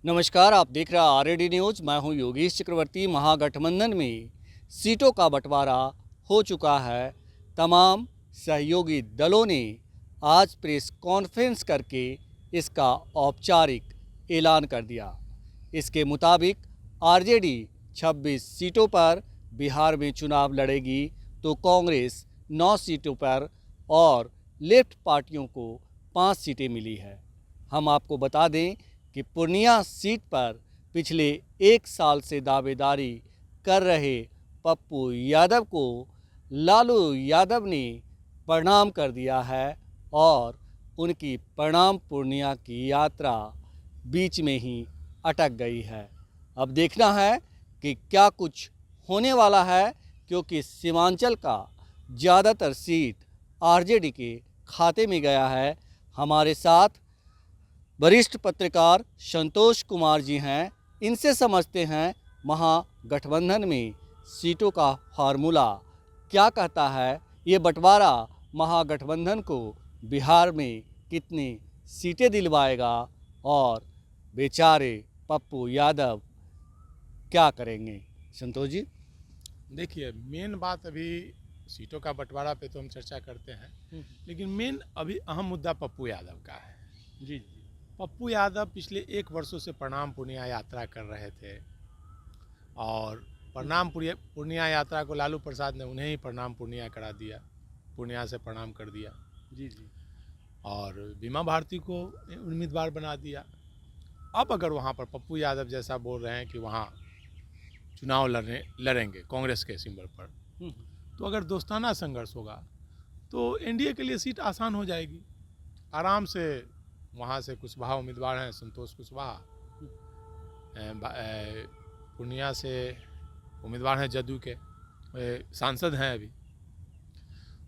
नमस्कार, आप देख रहे हैं आरएडी न्यूज़। मैं हूं योगेश चक्रवर्ती। महागठबंधन में सीटों का बंटवारा हो चुका है। तमाम सहयोगी दलों ने आज प्रेस कॉन्फ्रेंस करके इसका औपचारिक ऐलान कर दिया। इसके मुताबिक आरजेडी 26 सीटों पर बिहार में चुनाव लड़ेगी, तो कांग्रेस 9 सीटों पर और लेफ्ट पार्टियों को 5 सीटें मिली है। हम आपको बता दें कि पूर्णिया सीट पर पिछले 1 साल से दावेदारी कर रहे पप्पू यादव को लालू यादव ने प्रणाम कर दिया है और उनकी प्रणाम पूर्णिया की यात्रा बीच में ही अटक गई है। अब देखना है कि क्या कुछ होने वाला है, क्योंकि सीमांचल का ज़्यादातर सीट आरजेडी के खाते में गया है। हमारे साथ वरिष्ठ पत्रकार संतोष कुमार जी हैं। इनसे समझते हैं महागठबंधन में सीटों का फार्मूला क्या कहता है। ये बंटवारा महागठबंधन को बिहार में कितनी सीटें दिलवाएगा और बेचारे पप्पू यादव क्या करेंगे। संतोष जी, देखिए, मेन बात अभी सीटों का बंटवारा पे तो हम चर्चा करते हैं, लेकिन मेन अभी अहम मुद्दा पप्पू यादव का है। जी। पप्पू यादव पिछले 1 वर्षों से प्रणाम पूर्णिया यात्रा कर रहे थे और प्रणाम पूर्णिया यात्रा को लालू प्रसाद ने उन्हें ही प्रणाम पूर्णिया करा दिया, पूर्णिया से प्रणाम कर दिया। जी। और बीमा भारती को उम्मीदवार बना दिया। अब अगर वहाँ पर पप्पू यादव जैसा बोल रहे हैं कि वहाँ चुनाव लड़ेंगे कांग्रेस के सिंबल पर, तो अगर दोस्ताना संघर्ष होगा तो एनडीए के लिए सीट आसान हो जाएगी। आराम से वहाँ से कुशवाहा उम्मीदवार हैं, संतोष कुशवाहा। पूर्णिया से उम्मीदवार हैं जदयू के, सांसद हैं अभी,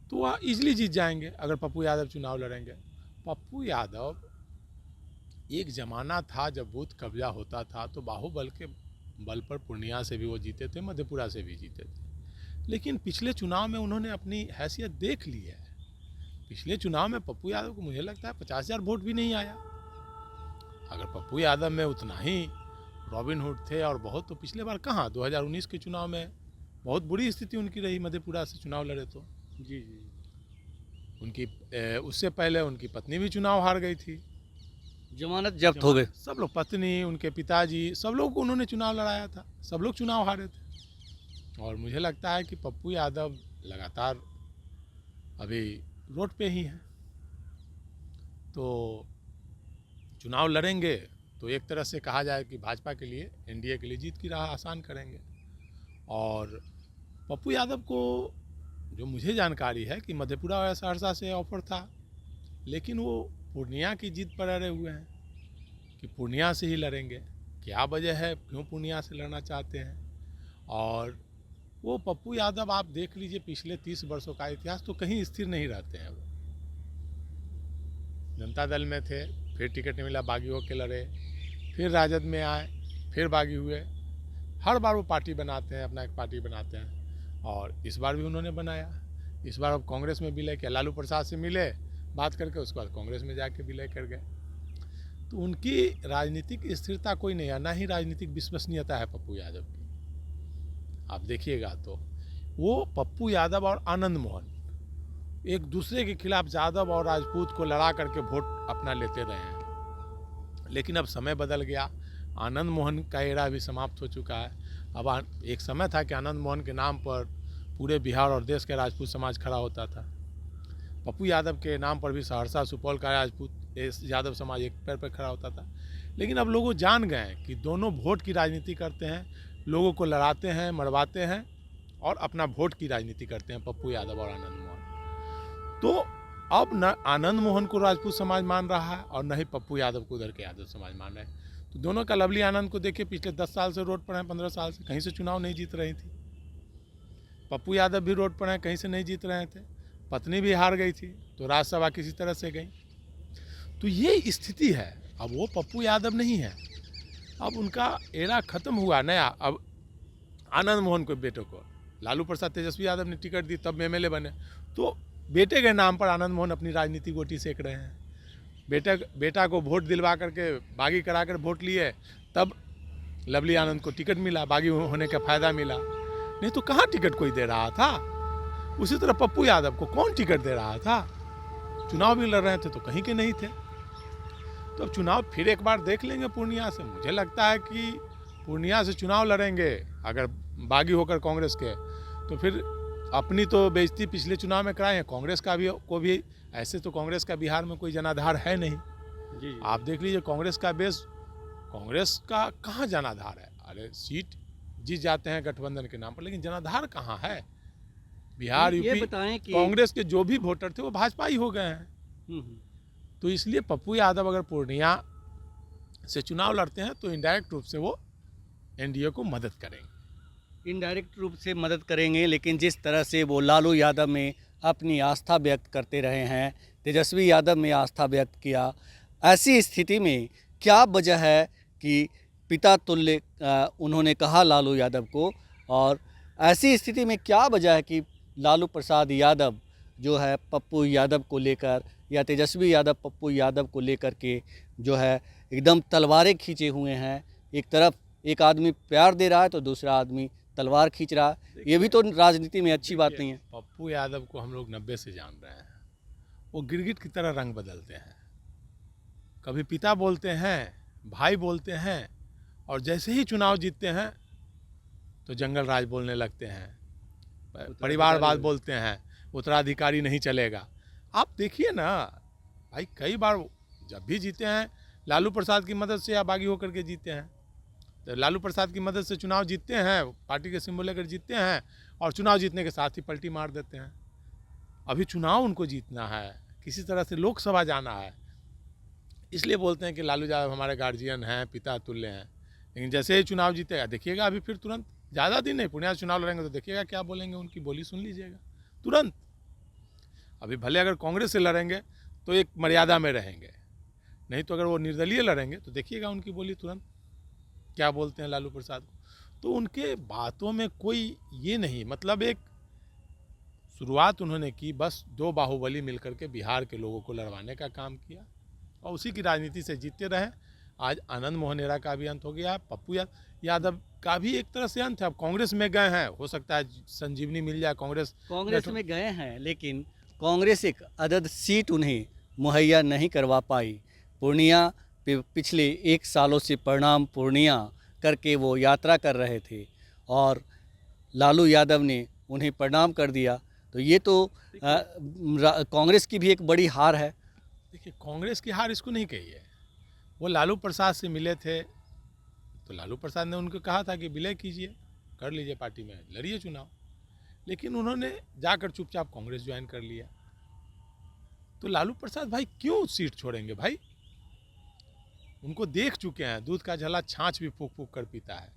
तो वह इजली जीत जाएंगे अगर पप्पू यादव चुनाव लड़ेंगे। पप्पू यादव, एक ज़माना था जब बूथ कब्जा होता था तो बाहुबल के बल पर पूर्णिया से भी वो जीते थे, मधेपुरा से भी जीते थे। लेकिन पिछले चुनाव में उन्होंने अपनी हैसियत देख ली है। पिछले चुनाव में पप्पू यादव को मुझे लगता है 50,000 वोट भी नहीं आया। अगर पप्पू यादव में उतना ही रॉबिन हुड थे और बहुत, तो पिछले बार कहाँ 2019 के चुनाव में बहुत बुरी स्थिति उनकी रही, मधेपुरा से चुनाव लड़े तो। जी। उनकी उससे पहले उनकी पत्नी भी चुनाव हार गई थी, जमानत जब्त हो गए। सब लोग, पत्नी, उनके पिताजी, सब लोग को उन्होंने चुनाव लड़ाया था, सब लोग चुनाव हारे थे। और मुझे लगता है कि पप्पू यादव लगातार अभी रोड पे ही हैं, तो चुनाव लड़ेंगे तो एक तरह से कहा जाए कि भाजपा के लिए, एनडीए के लिए जीत की राह आसान करेंगे। और पप्पू यादव को जो मुझे जानकारी है कि मधेपुरा और सहरसा से ऑफर था, लेकिन वो पूर्णिया की जीत पर अड़े हुए हैं कि पूर्णिया से ही लड़ेंगे। क्या वजह है, क्यों पूर्णिया से लड़ना चाहते हैं। और वो पप्पू यादव, आप देख लीजिए पिछले 30 वर्षों का इतिहास, तो कहीं स्थिर नहीं रहते हैं। वो जनता दल में थे, फिर टिकट नहीं मिला, बागी होकर लड़े, फिर राजद में आए, फिर बागी हुए। हर बार वो पार्टी बनाते हैं, अपना एक पार्टी बनाते हैं, और इस बार भी उन्होंने बनाया। इस बार अब कांग्रेस में विलय किया, लालू प्रसाद से मिले बात करके, उसके बाद कांग्रेस में जाके विलय कर गए। तो उनकी राजनीतिक स्थिरता कोई नहीं है, ना ही राजनीतिक विश्वसनीयता है पप्पू यादव की। आप देखिएगा तो वो पप्पू यादव और आनंद मोहन एक दूसरे के खिलाफ यादव और राजपूत को लड़ा करके वोट अपना लेते रहे हैं। लेकिन अब समय बदल गया, आनंद मोहन का एरा भी समाप्त हो चुका है। अब एक समय था कि आनंद मोहन के नाम पर पूरे बिहार और देश के राजपूत समाज खड़ा होता था। पप्पू यादव के नाम पर भी सहरसा, सुपौल का राजपूत यादव समाज एक पैर पर खड़ा होता था। लेकिन अब लोग जान गए हैं कि दोनों वोट की राजनीति करते हैं, लोगों को लड़ाते हैं, मरवाते हैं और अपना वोट की राजनीति करते हैं, पप्पू यादव और आनंद मोहन। तो अब न आनंद मोहन को राजपूत समाज मान रहा है और न ही पप्पू यादव को उधर के यादव समाज मान रहे हैं। तो दोनों का लवली आनंद को देखिए, पिछले 10 साल से रोड पर हैं, 15 साल से कहीं से चुनाव नहीं जीत रही थी। पप्पू यादव भी रोड पर हैं, कहीं से नहीं जीत रहे थे। पत्नी भी हार गई थी, तो राज्यसभा किसी तरह से गई। तो ये स्थिति है। अब वो पप्पू यादव नहीं है, अब उनका एरा खत्म हुआ नया। अब आनंद मोहन को, बेटे को लालू प्रसाद तेजस्वी यादव ने टिकट दी, तब एमएलए बने, तो बेटे के नाम पर आनंद मोहन अपनी राजनीति गोटी सेक रहे हैं। बेटा को वोट दिलवा करके, बागी करा कर वोट लिए, तब लवली आनंद को टिकट मिला, बागी होने का फ़ायदा मिला, नहीं तो कहाँ टिकट कोई दे रहा था। उसी तरह पप्पू यादव को कौन टिकट दे रहा था, चुनाव भी लड़ रहे थे तो कहीं के नहीं थे। तो अब चुनाव फिर एक बार देख लेंगे पूर्णिया से। मुझे लगता है कि पूर्णिया से चुनाव लड़ेंगे अगर बागी होकर कांग्रेस के, तो फिर अपनी तो बेइज्जती पिछले चुनाव में कराए हैं, कांग्रेस का भी को भी। ऐसे तो कांग्रेस का बिहार में कोई जनाधार है नहीं। जी आप देख लीजिए कांग्रेस का बेस, कांग्रेस का कहाँ जनाधार है। अरे सीट जीत जाते हैं गठबंधन के नाम पर, लेकिन जनाधार कहाँ है। बिहार ये यूपी बताएं कि कांग्रेस के जो भी वोटर थे वो भाजपा ही हो गए हैं। हम्म, तो इसलिए पप्पू यादव अगर पूर्णिया से चुनाव लड़ते हैं तो इनडायरेक्ट रूप से वो एनडीए को मदद करेंगे। इनडायरेक्ट रूप से मदद करेंगे, लेकिन जिस तरह से वो लालू यादव में अपनी आस्था व्यक्त करते रहे हैं, तेजस्वी यादव में आस्था व्यक्त किया, ऐसी स्थिति में क्या वजह है कि पिता तुल्य उन्होंने कहा लालू यादव को, और ऐसी स्थिति में क्या वजह है कि लालू प्रसाद यादव जो है पप्पू यादव को लेकर, या तेजस्वी यादव पप्पू यादव को लेकर के जो है एकदम तलवारें खींचे हुए हैं। एक तरफ एक आदमी प्यार दे रहा है तो दूसरा आदमी तलवार खींच रहा है। ये भी तो राजनीति में अच्छी बात नहीं है। पप्पू यादव को हम लोग 90 से जान रहे हैं। वो गिरगिट की तरह रंग बदलते हैं, कभी पिता बोलते हैं, भाई बोलते हैं, और जैसे ही चुनाव जीतते हैं तो जंगल राज बोलने लगते हैं, परिवारवाद बोलते हैं, उत्तराधिकारी नहीं चलेगा। आप देखिए ना भाई, कई बार जब भी जीते हैं लालू प्रसाद की मदद से या बागी होकर के जीते हैं, तो लालू प्रसाद की मदद से चुनाव जीतते हैं, पार्टी के सिंबल लेकर जीतते हैं, और चुनाव जीतने के साथ ही पलटी मार देते हैं। अभी चुनाव उनको जीतना है, किसी तरह से लोकसभा जाना है, इसलिए बोलते हैं कि लालू यादव हमारे गार्जियन हैं, पिता तुल्य हैं। लेकिन जैसे ही चुनाव जीतेगा देखिएगा, अभी फिर तुरंत, ज़्यादा दिन नहीं, पूर्णिया चुनाव लड़ेंगे तो देखिएगा क्या बोलेंगे, उनकी बोली सुन लीजिएगा तुरंत। अभी भले अगर कांग्रेस से लड़ेंगे तो एक मर्यादा में रहेंगे, नहीं तो अगर वो निर्दलीय लड़ेंगे तो देखिएगा उनकी बोली तुरंत क्या बोलते हैं लालू प्रसाद को। तो उनके बातों में कोई ये नहीं, मतलब एक शुरुआत उन्होंने की, बस दो बाहुबली मिलकर के बिहार के लोगों को लड़वाने का काम किया, और उसी की राजनीति से जीतते रहे। आज आनंद मोहनेरा का भी अंत हो गया, पप्पू यादव का भी एक तरह से अंत है। अब कांग्रेस में गए हैं, हो सकता है संजीवनी मिल जाए। कांग्रेस में गए हैं, लेकिन कांग्रेस एक अदद सीट उन्हें मुहैया नहीं करवा पाई। पूर्णिया पिछले 1 सालों से परिणाम पूर्णिया करके वो यात्रा कर रहे थे, और लालू यादव ने उन्हें प्रणाम कर दिया। तो ये तो कांग्रेस की भी एक बड़ी हार है। देखिए, कांग्रेस की हार इसको नहीं कही है। वो लालू प्रसाद से मिले थे तो लालू प्रसाद ने उनको कहा था कि विलय कीजिए, कर लीजिए पार्टी में, लड़िए चुनाव, लेकिन उन्होंने जाकर चुपचाप कांग्रेस ज्वाइन कर लिया। तो लालू प्रसाद भाई क्यों सीट छोड़ेंगे भाई, उनको देख चुके हैं, दूध का झला छाछ भी फूक फूक कर पीता है,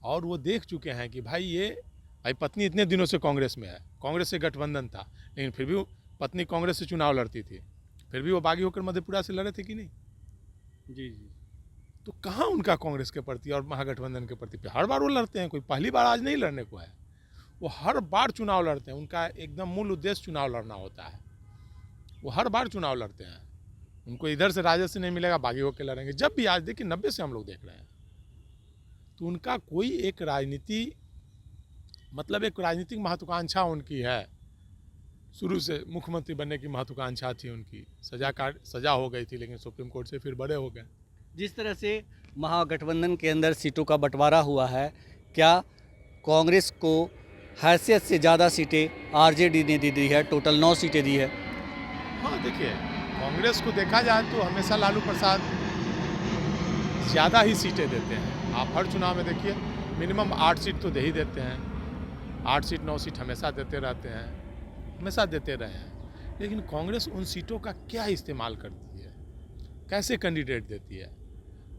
और वो देख चुके हैं कि भाई पत्नी इतने दिनों से कांग्रेस में है, कांग्रेस से गठबंधन था, लेकिन फिर भी पत्नी कांग्रेस से चुनाव लड़ती थी, फिर भी वो बागी होकर मधेपुरा से लड़े थे कि नहीं। जी जी। तो कहाँ उनका कांग्रेस के प्रति और महागठबंधन के प्रति, हर बार वो लड़ते हैं, कोई पहली बार आज नहीं लड़ने को है, वो हर बार चुनाव लड़ते हैं। उनका एकदम मूल उद्देश्य चुनाव लड़ना होता है, वो हर बार चुनाव लड़ते हैं। उनको इधर से राजद से नहीं मिलेगा, बागी होकर लड़ेंगे। जब भी आज देखिए 90 से हम लोग देख रहे हैं, तो उनका कोई एक राजनीति, मतलब एक राजनीतिक महत्वाकांक्षा उनकी है। शुरू से मुख्यमंत्री बनने की महत्वाकांक्षा थी उनकी, सजा हो गई थी, लेकिन सुप्रीम कोर्ट से फिर बड़े हो गए। जिस तरह से महागठबंधन के अंदर सीटों का बंटवारा हुआ है, क्या कांग्रेस को हैसियत से ज़्यादा सीटें आरजेडी ने दी है? टोटल 9 सीटें दी है। हाँ, देखिए, कांग्रेस को देखा जाए तो हमेशा लालू प्रसाद ज़्यादा ही सीटें देते हैं। आप हर चुनाव में देखिए, मिनिमम 8 सीट तो दे ही देते हैं, 8 सीट 9 सीट हमेशा देते रहते हैं, हमेशा देते रहे हैं। लेकिन कांग्रेस उन सीटों का क्या इस्तेमाल करती है, कैसे कैंडिडेट देती है?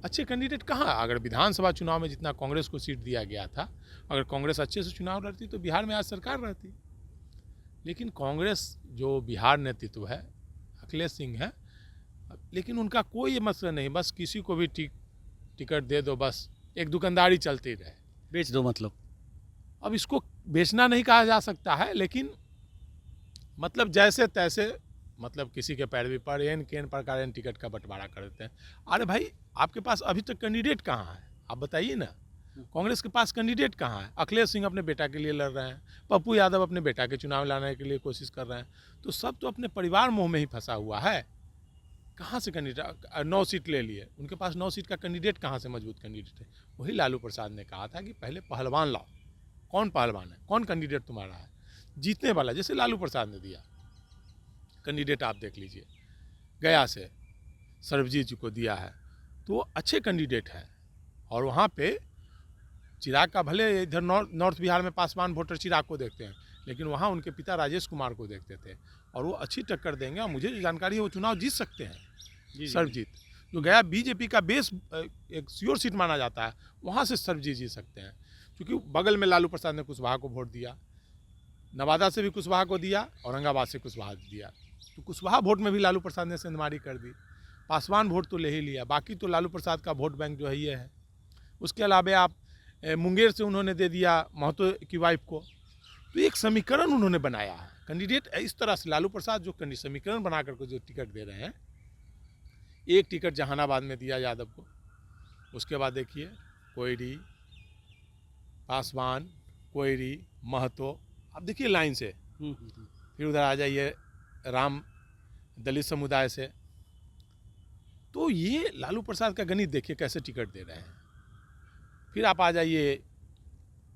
अच्छे कैंडिडेट कहाँ? अगर विधानसभा चुनाव में जितना कांग्रेस को सीट दिया गया था, अगर कांग्रेस अच्छे से चुनाव लड़ती तो बिहार में आज सरकार रहती। लेकिन कांग्रेस जो बिहार नेतृत्व है, अखिलेश सिंह है, लेकिन उनका कोई मसला नहीं, बस किसी को भी टिकट दे दो, बस एक दुकानदारी चलती रहे, बेच दो। मतलब अब इसको बेचना नहीं कहा जा सकता है, लेकिन मतलब जैसे तैसे मतलब किसी के पैरवी पर एन केन प्रकार टिकट का बंटवारा कर देते हैं। अरे भाई, आपके पास अभी तक कैंडिडेट कहाँ है, आप बताइए ना। कांग्रेस के पास कैंडिडेट कहाँ है? अखिलेश सिंह अपने बेटा के लिए लड़ रहे हैं, पप्पू यादव अपने बेटा के चुनाव लाने के लिए कोशिश कर रहे हैं, तो सब तो अपने परिवार मोह में ही फंसा हुआ है। कहाँ से कैंडिडेट 9 सीट ले लिए, उनके पास 9 सीट का कैंडिडेट कहाँ से मजबूत कैंडिडेट है? वही लालू प्रसाद ने कहा था कि पहले पहलवान लाओ। कौन पहलवान है, कौन कैंडिडेट तुम्हारा है जीतने वाला? जैसे लालू प्रसाद ने दिया कैंडिडेट, आप देख लीजिए, गया से सर्वजीत जी को दिया है, तो वो अच्छे कैंडिडेट है। और वहाँ पे चिराग का, भले इधर नॉर्थ बिहार में पासवान वोटर चिराग को देखते हैं, लेकिन वहाँ उनके पिता राजेश कुमार को देखते थे, और वो अच्छी टक्कर देंगे। और मुझे जो जानकारी है वो चुनाव जीत सकते हैं। सर्वजीत जो गया बीजेपी का बेस एक श्योर सीट माना जाता है, वहाँ से सर्वजीत जीत सकते हैं, क्योंकि बगल में लालू प्रसाद ने कुशवाहा को वोट दिया, नवादा से भी कुशवाहा को दिया, औरंगाबाद से कुशवाहा दिया, तो कुशवाहा वोट में भी लालू प्रसाद ने सेंधमारी कर दी। पासवान वोट तो ले ही लिया, बाकी तो लालू प्रसाद का वोट बैंक जो है ये है। उसके अलावा आप मुंगेर से उन्होंने दे दिया महतो की वाइफ को। तो एक समीकरण उन्होंने बनाया है कैंडिडेट इस तरह से। लालू प्रसाद जो समीकरण बना करके जो टिकट दे रहे हैं, एक टिकट जहानाबाद में दिया यादव को, उसके बाद देखिए कोयरी, पासवान, कोयरी, महतो, आप देखिए लाइन से। फिर उधर आ जाइए राम, दलित समुदाय से। तो ये लालू प्रसाद का गणित देखिए कैसे टिकट दे रहे हैं। फिर आप आ जाइए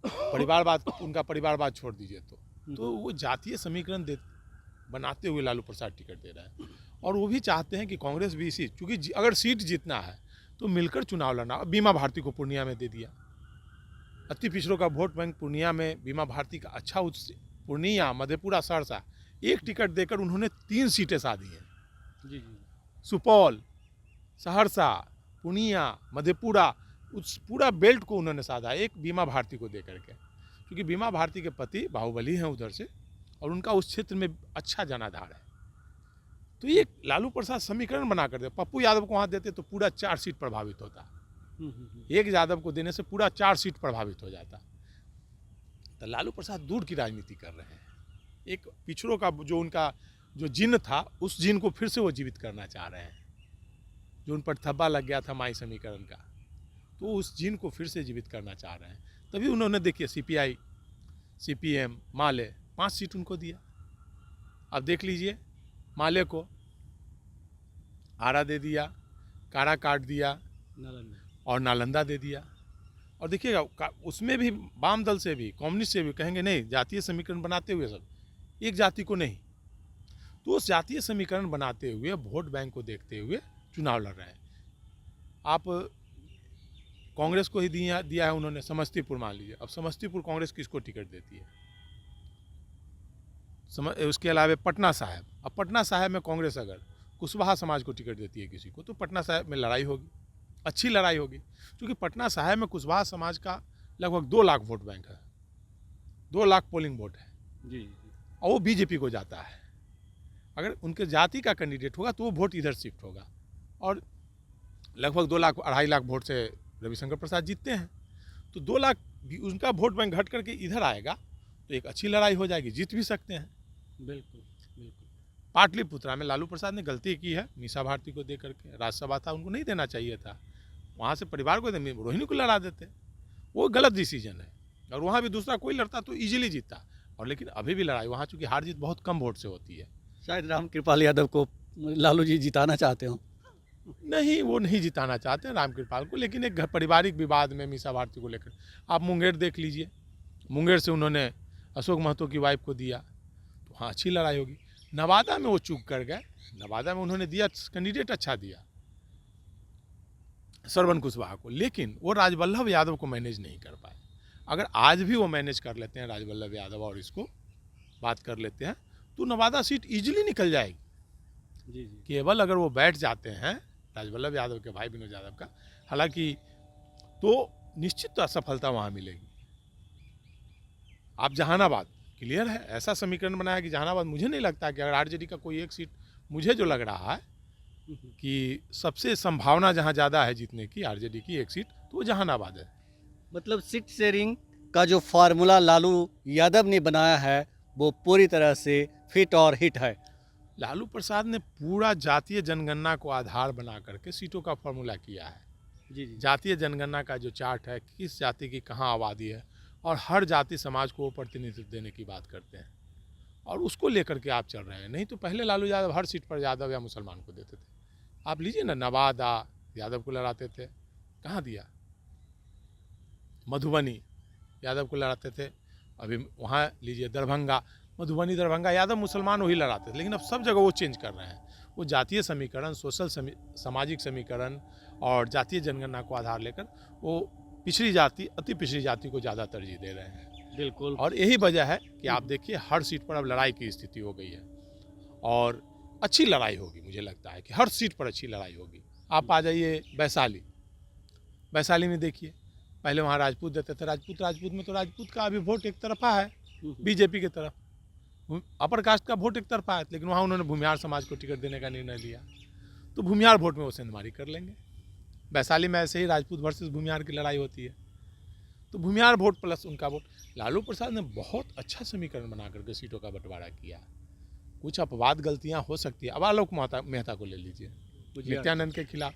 परिवारवाद, उनका परिवारवाद छोड़ दीजिए तो वो जातीय समीकरण बनाते हुए लालू प्रसाद टिकट दे रहे हैं। और वो भी चाहते हैं कि कांग्रेस भी इसी, क्योंकि अगर सीट जीतना है तो मिलकर चुनाव लड़ना। बीमा भारती को पूर्णिया में दे दिया, अति पिछड़ों का वोट बैंक पूर्णिया में बीमा भारती का अच्छा पूर्णिया, मधेपुरा, सहरसा, एक टिकट देकर उन्होंने 3 सीटें साधी हैं। जी। सुपौल, सहरसा, पूर्णिया, मधेपुरा, उस पूरा बेल्ट को उन्होंने साधा एक बीमा भारती को दे करके, क्योंकि बीमा भारती के पति बाहुबली हैं उधर से, और उनका उस क्षेत्र में अच्छा जनाधार है। तो ये लालू प्रसाद समीकरण बना कर दे। पप्पू यादव को वहाँ देते तो पूरा 4 सीट प्रभावित होता, एक यादव को देने से पूरा 4 सीट प्रभावित हो जाता। तो लालू प्रसाद दूर की राजनीति कर रहे हैं। एक पिछड़ों का जो उनका जो जिन था, उस जिन को फिर से वो जीवित करना चाह रहे हैं, जो उन पर थब्बा लग गया था माई समीकरण का, तो उस जिन को फिर से जीवित करना चाह रहे हैं। तभी उन्होंने देखिए सीपीआई, सीपीएम, माले 5 सीट उनको दिया। अब देख लीजिए, माले को आरा दे दिया, कारा काट दिया, और नालंदा दे दिया। और देखिएगा उसमें भी वाम दल से भी, कम्युनिस्ट से भी कहेंगे नहीं, जातीय समीकरण बनाते हुए सब एक जाति को नहीं। तो उस जातीय समीकरण बनाते हुए वोट बैंक को देखते हुए चुनाव लड़ रहे हैं। आप कांग्रेस को ही दिया है उन्होंने समस्तीपुर, मान लीजिए। अब समस्तीपुर कांग्रेस किसको टिकट देती है? उसके अलावा पटना साहिब, अब पटना साहिब में कांग्रेस अगर कुशवाहा समाज को टिकट देती है किसी को, तो पटना साहिब में लड़ाई होगी, अच्छी लड़ाई होगी, क्योंकि पटना साहिब में कुशवाहा समाज का लगभग 2 लाख वोट बैंक है, 2 लाख पोलिंग वोट है जी, और वो बीजेपी को जाता है। अगर उनके जाति का कैंडिडेट होगा तो वो वोट इधर शिफ्ट होगा, और लगभग 2 लाख 2.5 लाख वोट से रविशंकर प्रसाद जीतते हैं। तो 2 लाख उनका वोट बैंक घट करके इधर आएगा, तो एक अच्छी लड़ाई हो जाएगी, जीत भी सकते हैं। बिल्कुल बिल्कुल। पाटलिपुत्रा में लालू प्रसाद ने गलती की है, मीसा भारती को दे करके। राज्यसभा था, उनको नहीं देना चाहिए था, वहाँ से परिवार को रोहिणी को लड़ा देते, वो गलत डिसीजन है। और वहाँ भी दूसरा कोई लड़ता तो ईजिली जीतता, और लेकिन अभी भी लड़ाई वहाँ, चूँकि हार जीत बहुत कम वोट से होती है। शायद रामकृपाल यादव को लालू जी जिताना चाहते हो? नहीं, वो नहीं जिताना चाहते हैं रामकृपाल को, लेकिन एक पारिवारिक विवाद में मीसा भारती को लेकर आप मुंगेर देख लीजिए, मुंगेर से उन्होंने अशोक महतो की वाइफ को दिया, तो हाँ अच्छी लड़ाई होगी। नवादा में वो चूक कर गए, नवादा में उन्होंने दिया कैंडिडेट अच्छा दिया श्रवण कुशवाहा को, लेकिन वो राजवल्लभ यादव को मैनेज नहीं कर पाए। अगर आज भी वो मैनेज कर लेते हैं राजवल्लभ यादव और इसको बात कर लेते हैं, तो नवादा सीट ईजिली निकल जाएगी। जी। केवल अगर वो बैठ जाते हैं राजवल्लभ यादव के भाई विनोद यादव का, हालांकि तो निश्चित असफलता वहाँ मिलेगी। आप जहानाबाद क्लियर है, ऐसा समीकरण बनाया कि जहानाबाद, मुझे नहीं लगता कि अगर आरजेडी का कोई एक सीट, मुझे जो लग रहा है कि सबसे संभावना जहाँ ज़्यादा है जीतने की आरजेडी की एक सीट, तो वो जहानाबाद है। मतलब सीट शेयरिंग का जो फार्मूला लालू यादव ने बनाया है वो पूरी तरह से फिट और हिट है। लालू प्रसाद ने पूरा जातीय जनगणना को आधार बना करके सीटों का फॉर्मूला किया है। जी जी जातीय जनगणना का जो चार्ट है, किस जाति की कहाँ आबादी है, और हर जाति समाज को वो प्रतिनिधित्व देने की बात करते हैं, और उसको लेकर के आप चल रहे हैं। नहीं तो पहले लालू यादव हर सीट पर यादव या मुसलमान को देते थे। आप लीजिए ना, नवादा यादव को लड़ाते थे, कहाँ दिया। मधुबनी यादव को लड़ाते थे, अभी वहाँ लीजिए दरभंगा, मधुबनी दरभंगा यादव मुसलमान वही लड़ाते थे। लेकिन अब सब जगह वो चेंज कर रहे हैं। वो जातीय समीकरण, सामाजिक समीकरण और जातीय जनगणना को आधार लेकर वो पिछड़ी जाति, अति पिछड़ी जाति को ज़्यादा तरजीह दे रहे हैं। बिल्कुल। और यही वजह है कि आप देखिए हर सीट पर अब लड़ाई की स्थिति हो गई है, और अच्छी लड़ाई होगी। मुझे लगता है कि हर सीट पर अच्छी लड़ाई होगी। आप आ जाइए वैशाली में देखिए, पहले वहाँ राजपूत देते थे, राजपूत में तो राजपूत का अभी वोट एक तरफा है बीजेपी की तरफ, अपर कास्ट का वोट एक तरफा है। लेकिन वहाँ उन्होंने भूमिहार समाज को टिकट देने का निर्णय लिया, तो भूमिहार वोट में वो सेंधमारी कर लेंगे। वैशाली में ऐसे ही राजपूत वर्सेस भूमिहार की लड़ाई होती है, तो भूमिहार वोट प्लस उनका वोट। लालू प्रसाद ने बहुत अच्छा समीकरण बना करके सीटों का बंटवारा किया। कुछ अपवाद गलतियाँ हो सकती है, अब आलोक मेहता को ले लीजिए, नित्यानंद के खिलाफ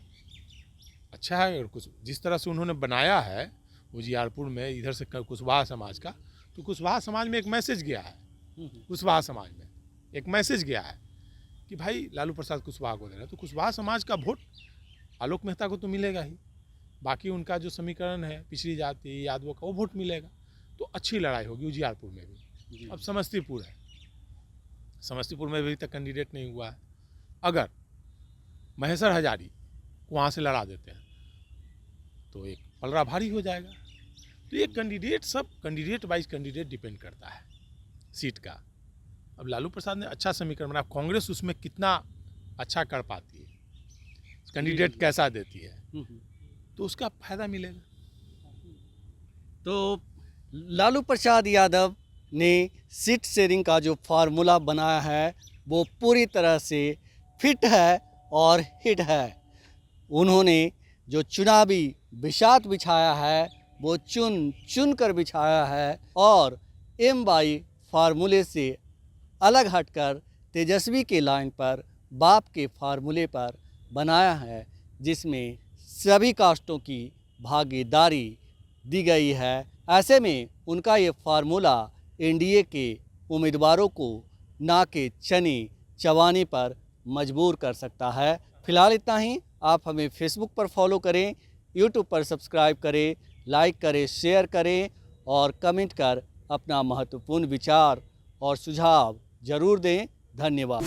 अच्छा है। और कुछ जिस तरह से उन्होंने बनाया है उजियारपुर में, इधर से कुशवाहा समाज का, तो कुशवाहा समाज में एक मैसेज गया है। कुशवाहा समाज में एक मैसेज गया है कि भाई लालू प्रसाद कुशवाहा को दे रहे हैं, तो कुशवाहा समाज का वोट आलोक मेहता को तो मिलेगा ही, बाकी उनका जो समीकरण है पिछड़ी जाति यादवों का, वो वोट मिलेगा। तो अच्छी लड़ाई होगी उजियारपुर में भी। अब समस्तीपुर है, समस्तीपुर में अभी तक कैंडिडेट नहीं हुआ है। अगर महेश्वर हजारी को वहाँ से लड़ा देते हैं तो एक पलड़ा भारी हो जाएगा। तो ये कैंडिडेट, सब कैंडिडेट वाइज कैंडिडेट डिपेंड करता है सीट का। अब लालू प्रसाद ने अच्छा समीकरण बनाया, कांग्रेस उसमें कितना अच्छा कर पाती है, कैंडिडेट कैसा देती है, तो उसका फायदा मिलेगा। तो लालू प्रसाद यादव ने सीट शेयरिंग का जो फार्मूला बनाया है वो पूरी तरह से फिट है और हिट है। उन्होंने जो चुनावी बिसात बिछाया है वो चुन कर बिछाया है, और MY फार्मूले से अलग हटकर तेजस्वी के लाइन पर, बाप के फार्मूले पर बनाया है, जिसमें सभी कास्टों की भागीदारी दी गई है। ऐसे में उनका ये फार्मूला NDA के उम्मीदवारों को ना के चने चबाने पर मजबूर कर सकता है। फिलहाल इतना ही। आप हमें फेसबुक पर फॉलो करें, यूट्यूब पर सब्सक्राइब करें, लाइक करें, शेयर करें और कमेंट कर अपना महत्वपूर्ण विचार और सुझाव ज़रूर दें। धन्यवाद।